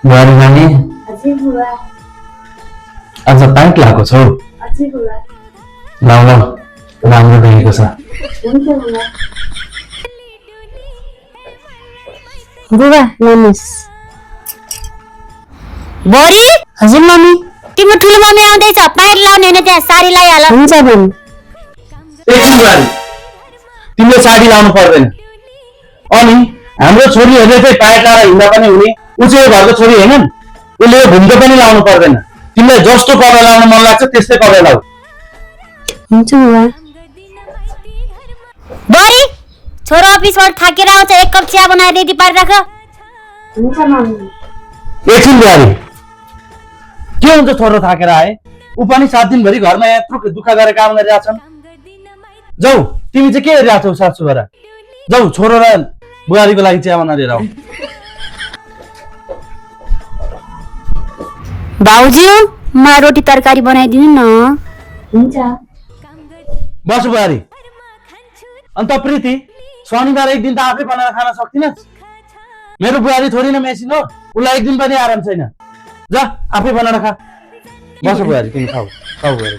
बुहारी नानी हजुर बुवा। आज प्यान्ट लगाएको छौ हजुर बुवा। लाउ लाउ राम्रो देखेको छ हुन्छ बुवा। बुवा लानुहोस्। बोरी हजुर मम्मी। तिम्रो ठुलो मम्मी आउँदैछ, प्यान्ट लाउने होइन त्यहाँ साडी लगाइहाल। हुन्छ मम्मी। एकछिन बुहारी तिमीले साडी लाउनु पर्दैन अनि हाम्रो छोरीहरूले चाहिँ प्यान्ट लाएर हिँड्दा पनि हुने ऊ चाहिँ यो घरको छोरी होइन उसले भुम्को पनि लाउनु पर्दैन तिमीलाई जस्तो कपडा लाउनु मन लाग्छ त्यस्तै कपडा लाऊ हुन्छ बुवा। बोरी छोरो अफिसबाट थाकेर आउँछ, एक कप चिया बनाएर रेडी पारिराख। हुन्छ मम्मी। एकछिन बुहारी के हुन्छ छोरो थाकेर आए ऊ पनि 7 दिनभरि घरमा यत्रो दुःख गरेर काम गरिरहेछन् जाऊ तिमी चाहिँ के गरिरहेको छौ सासु भएर जाऊ छोरो र बुहारीको लागि चिया बनाएर लिएर आऊ भाउजू मलाई रोटी तरकारी बनाइदिनु न। हुन्छ। बस बुहारी अन्त प्रीति शनिबार एक दिन त आफै बनाएर खान सक्दिनस् मेरो बुहारी थोरै न मेसिन हो उसलाई एक दिन पनि आराम छैन जा आफै बनाएर खा बस बुहारी तिमी खाऊ खाऊ बुहारी